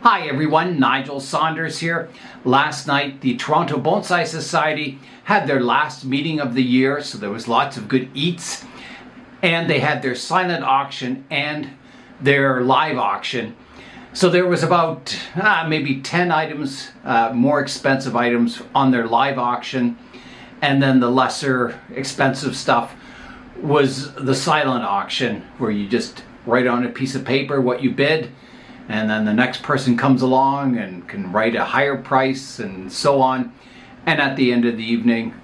Hi everyone, Nigel Saunders here. Last night the Toronto Bonsai Society had their last meeting of the year, so there was lots of good eats. And they had their silent auction and their live auction. So there was about maybe 10 items, more expensive items on their live auction. And then the lesser expensive stuff was the silent auction, where you just write on a piece of paper what you bid. And then the next person comes along and can write a higher price and so on. And at the end of the evening,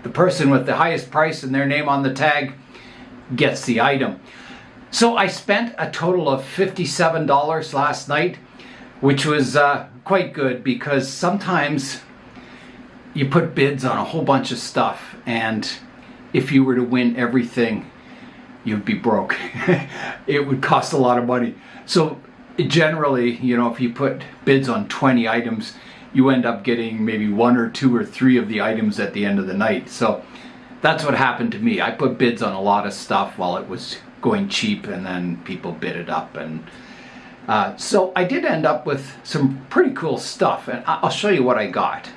the person with the highest price and their name on the tag gets the item. So I spent a total of $57 last night, which was quite good, because sometimes you put bids on a whole bunch of stuff, and if you were to win everything, you'd be broke. It would cost a lot of money. So generally, if you put bids on 20 items, you end up getting maybe 1 or 2 or 3 of the items at the end of the night. So that's what happened to me. I put bids on a lot of stuff while it was going cheap, and then people bid it up. And so I did end up with some pretty cool stuff, and I'll show you what I got.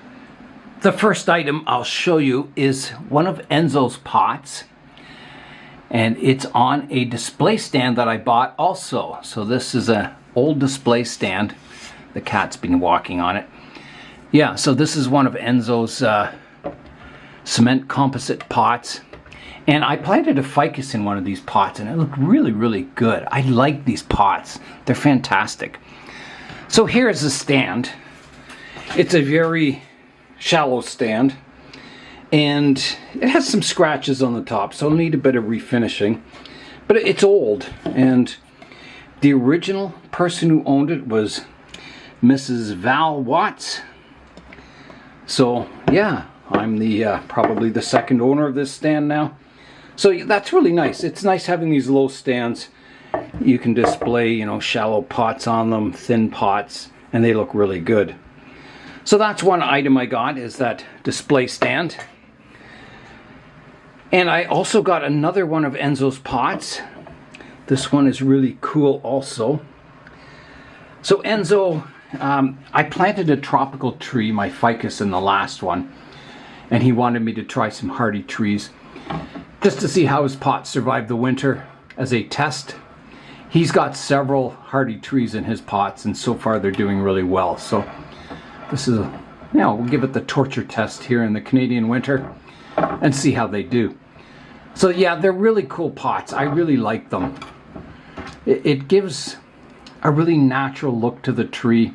The first item I'll show you is one of Enzo's pots. And it's on a display stand that I bought also. So this is an old display stand. The cat's been walking on it. Yeah, so this is one of Enzo's cement composite pots. And I planted a ficus in one of these pots, and it looked really, really good. I like these pots. They're fantastic. So here's the stand. It's a very shallow stand. And it has some scratches on the top, so it'll need a bit of refinishing. But it's old, and the original person who owned it was Mrs. Val Watts. So yeah, I'm the probably the second owner of this stand now. So that's really nice. It's nice having these low stands. You can display, shallow pots on them, thin pots, and they look really good. So that's one item I got, is that display stand. And I also got another one of Enzo's pots. This one is really cool also. So Enzo, I planted a tropical tree, my ficus, in the last one. And he wanted me to try some hardy trees, just to see how his pots survive the winter as a test. He's got several hardy trees in his pots, and so far they're doing really well. So this is, we'll give it the torture test here in the Canadian winter and see how they do. So yeah, they're really cool pots. I really like them. It gives a really natural look to the tree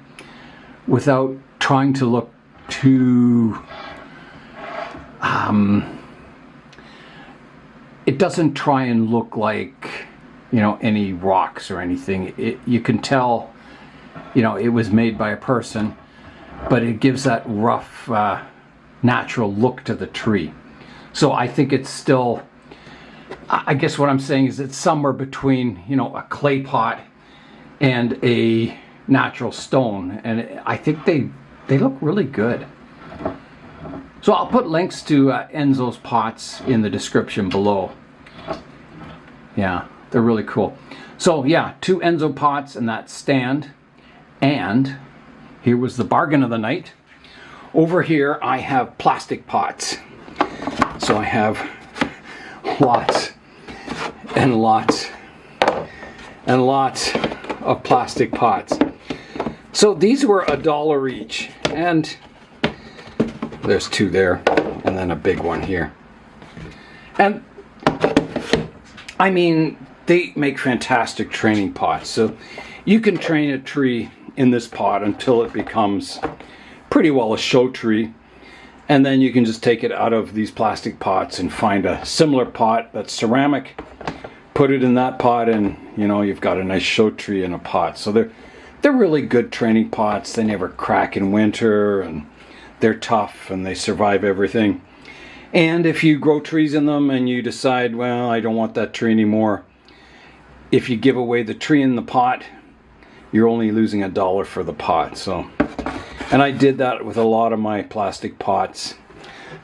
without trying to look too... it doesn't try and look like, any rocks or anything. You can tell, it was made by a person, but it gives that rough, natural look to the tree. So I think it's still, I guess what I'm saying is it's somewhere between, a clay pot and a natural stone. And I think they look really good. So I'll put links to Enzo's pots in the description below. Yeah, they're really cool. So yeah, 2 Enzo pots and that stand. And here was the bargain of the night. Over here I have plastic pots. So I have lots and lots and lots of plastic pots. So these were $1 each, and there's 2 there, and then a big one here. And I mean, they make fantastic training pots. So you can train a tree in this pot until it becomes pretty well a show tree. And then you can just take it out of these plastic pots and find a similar pot that's ceramic, put it in that pot, and you've got a nice show tree in a pot. So they're really good training pots. They never crack in winter, and they're tough, and they survive everything. And if you grow trees in them and you decide, well, I don't want that tree anymore, if you give away the tree in the pot, you're only losing $1 for the pot. So, and I did that with a lot of my plastic pots.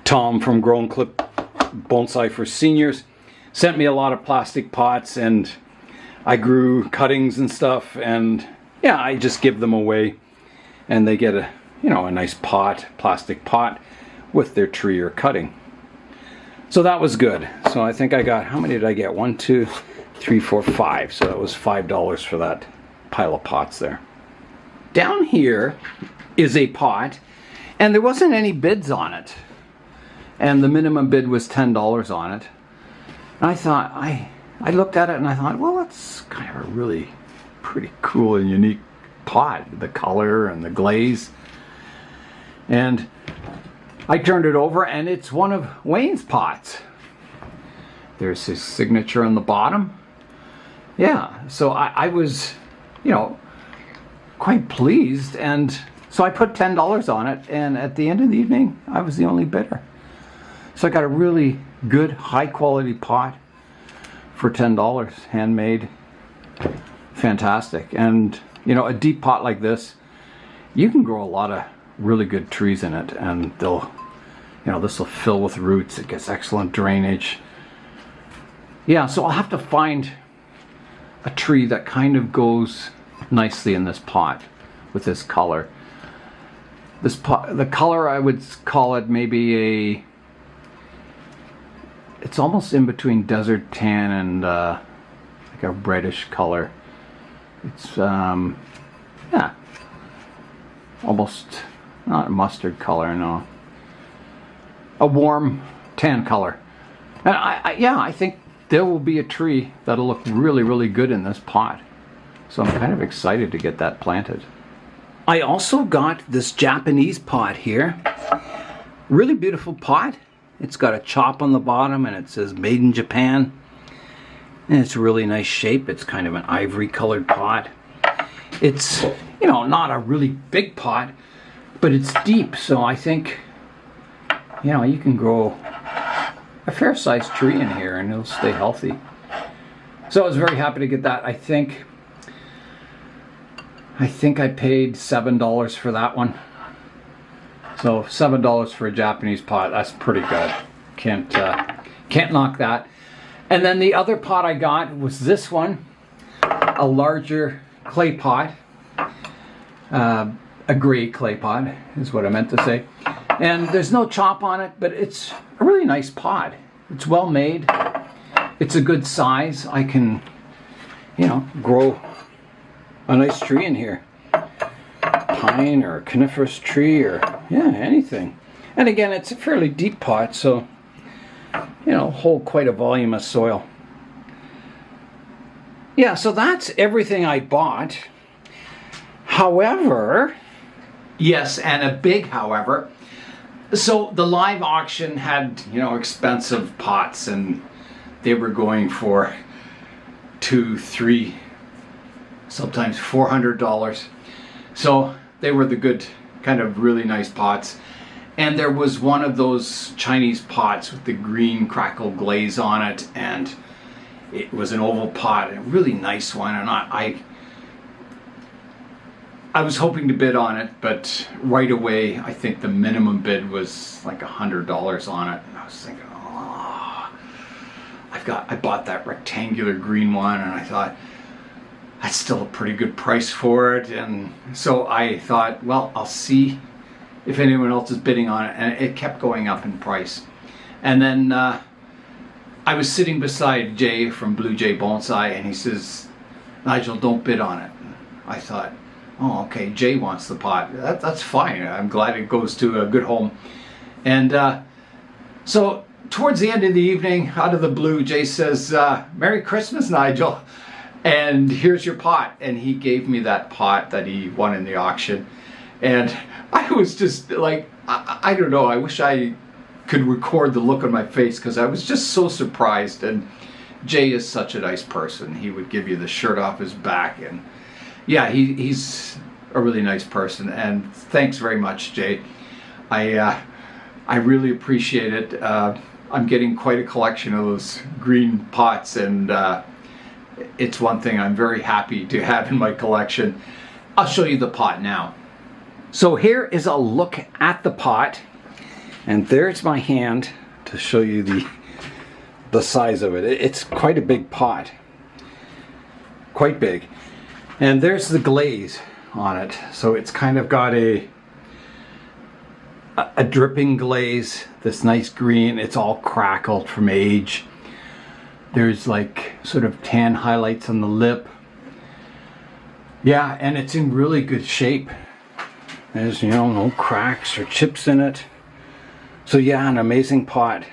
Tom from Grown Clip Bonsai for Seniors sent me a lot of plastic pots, and I grew cuttings and stuff, and yeah, I just give them away, and they get a, you know, a nice pot, plastic pot with their tree or cutting. So that was good. So I think I got, how many did I get? 1, 2, 3, 4, 5. So that was $5 for that pile of pots there. Down here is a pot, and there wasn't any bids on it. And the minimum bid was $10 on it. And I thought, I looked at it and I thought, well, that's kind of a really pretty cool and unique pot. The color and the glaze. And I turned it over, and it's one of Wayne's pots. There's his signature on the bottom. Yeah, so I was, you know, quite pleased, and so I put $10 on it, and at the end of the evening, I was the only bidder. So I got a really good, high-quality pot for $10, handmade, fantastic. And, you know, a deep pot like this, you can grow a lot of really good trees in it, and they'll, you know, this will fill with roots. It gets excellent drainage. Yeah, so I'll have to find a tree that kind of goes nicely in this pot with this color. This pot, the color, I would call it maybe a, it's almost in between desert tan and like a reddish color. It's yeah, almost not a mustard color, no, a warm tan color. And I think there will be a tree that'll look really, really good in this pot. So I'm kind of excited to get that planted. I also got this Japanese pot here. Really beautiful pot. It's got a chop on the bottom and it says made in Japan. And it's a really nice shape. It's kind of an ivory colored pot. It's, you know, not a really big pot, but it's deep. So I think, you know, you can grow a fair sized tree in here and it'll stay healthy. So I was very happy to get that. I think I paid $7 for that one. So $7 for a Japanese pot, that's pretty good. Can't knock that. And then the other pot I got was this one, a larger clay pot, a gray clay pot is what I meant to say. And there's no chop on it, but it's a really nice pot. It's well made. It's a good size. I can, you know, grow a nice tree in here. Pine or coniferous tree or, yeah, anything. And again, it's a fairly deep pot, so, you know, hold quite a volume of soil. Yeah, so that's everything I bought. However, yes, and a big however. So the live auction had, you know, expensive pots, and they were going for $200, $300, sometimes $400. So they were the good, kind of really nice pots. And there was one of those Chinese pots with the green crackle glaze on it, and it was an oval pot, a really nice one. And I was hoping to bid on it, but right away I think the minimum bid was like $100 on it. And I was thinking, oh, I bought that rectangular green one, and I thought, that's still a pretty good price for it. And so I thought, well, I'll see if anyone else is bidding on it. And it kept going up in price. And then I was sitting beside Jay from Blue Jay Bonsai, and he says, Nigel, don't bid on it. And I thought, oh, okay, Jay wants the pot. That's fine. I'm glad it goes to a good home. And so towards the end of the evening, out of the blue, Jay says, Merry Christmas, Nigel. And here's your pot. And he gave me that pot that he won in the auction. And I was just like, I don't know, I wish I could record the look on my face, because I was just so surprised. And Jay is such a nice person. He would give you the shirt off his back. And yeah, he's a really nice person. And thanks very much, Jay. I really appreciate it. I'm getting quite a collection of those green pots, and it's one thing I'm very happy to have in my collection. I'll show you the pot now. So here is a look at the pot, and there's my hand to show you the size of it. It's quite a big pot, quite big. And there's the glaze on it. So it's kind of got a dripping glaze, this nice green. It's all crackled from age. There's like sort of tan highlights on the lip. Yeah, and it's in really good shape. There's, no cracks or chips in it. So yeah, an amazing pot.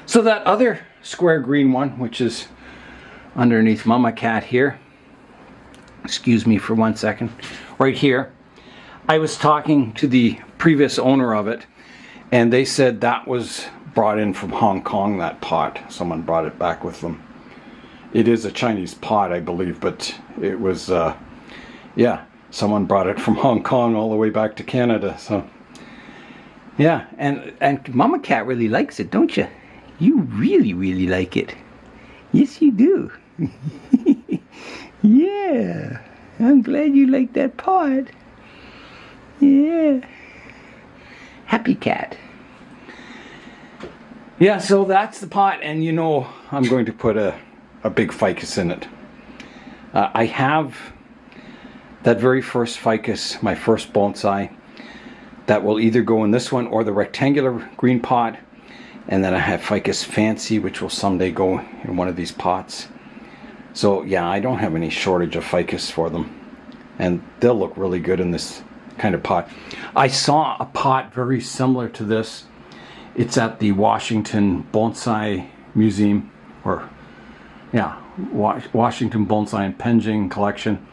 So that other square green one, which is underneath Mama Cat here, excuse me for 1 second, right here, I was talking to the previous owner of it, and they said that was brought in from Hong Kong, that pot. Someone brought it back with them. It is a Chinese pot, I believe, but it was, yeah, someone brought it from Hong Kong all the way back to Canada. So, yeah, and Mama Cat really likes it, don't you? You really, really like it. Yes, you do. Yeah, I'm glad you like that pot. Yeah. Happy cat. Yeah, so that's the pot, and I'm going to put a big ficus in it. I have that very first ficus, my first bonsai, that will either go in this one or the rectangular green pot, and then I have ficus fancy, which will someday go in one of these pots. So yeah, I don't have any shortage of ficus for them, and they'll look really good in this kind of pot. I saw a pot very similar to this. It's at the Washington Bonsai Museum, or yeah, Washington Bonsai and Penjing collection.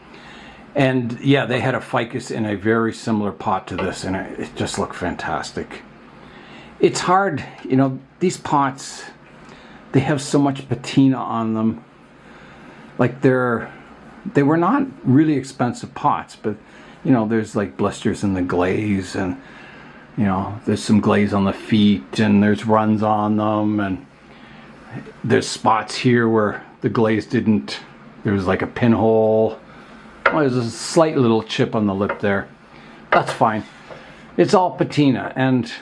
And yeah, they had a ficus in a very similar pot to this, and it just looked fantastic. It's hard, these pots, they have so much patina on them. Like they were not really expensive pots, but there's like blisters in the glaze, and there's some glaze on the feet, and there's runs on them, and there's spots here where the glaze didn't, there was like a pinhole. Well, there's a slight little chip on the lip there. That's fine. It's all patina, and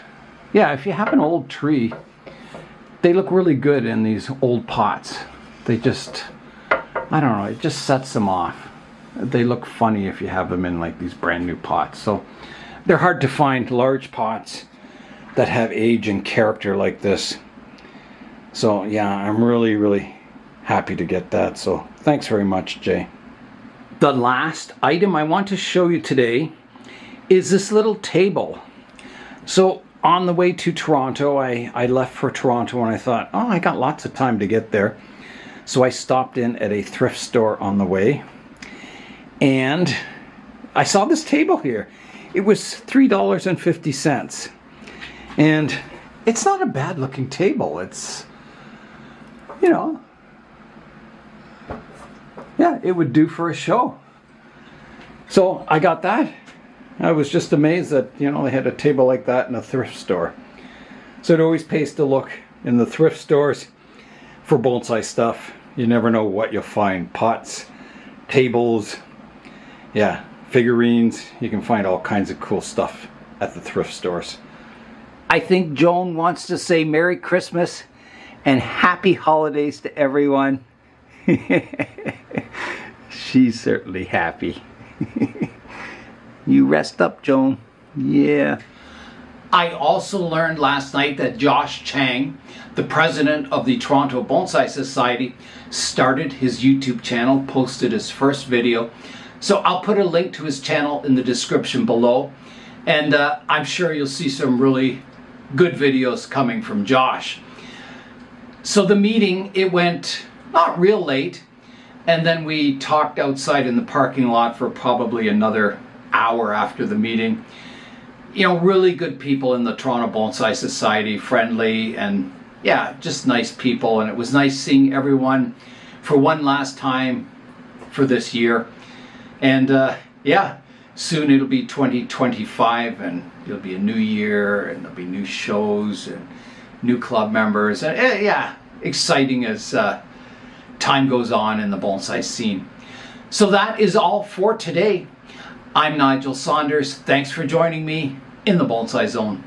yeah, if you have an old tree, they look really good in these old pots. They just, I don't know, it just sets them off. They look funny if you have them in like these brand new pots. So they're hard to find, large pots that have age and character like this. So yeah, I'm really, really happy to get that. So thanks very much, Jay. The last item I want to show you today is this little table. So on the way to Toronto, I left for Toronto, and I thought, oh, I got lots of time to get there. So I stopped in at a thrift store on the way, and I saw this table here. It was $3.50, and it's not a bad looking table. It's, yeah, it would do for a show. So I got that. I was just amazed that, they had a table like that in a thrift store. So it always pays to look in the thrift stores for bonsai stuff. You never know what you'll find. Pots, tables, yeah, figurines. You can find all kinds of cool stuff at the thrift stores. I think Joan wants to say Merry Christmas and Happy Holidays to everyone. She's certainly happy. You rest up, Joan. Yeah. I also learned last night that Josh Chang, the president of the Toronto Bonsai Society, started his YouTube channel, posted his first video. So I'll put a link to his channel in the description below. And I'm sure you'll see some really good videos coming from Josh. So the meeting, it went not real late. And then we talked outside in the parking lot for probably another hour after the meeting. Really good people in the Toronto Bonsai Society, friendly, and yeah, just nice people. And it was nice seeing everyone for one last time for this year. And yeah, soon it'll be 2025, and it'll be a new year, and there'll be new shows and new club members. And yeah, exciting as time goes on in the bonsai scene. So that is all for today. I'm Nigel Saunders. Thanks for joining me in the Bonsai Zone.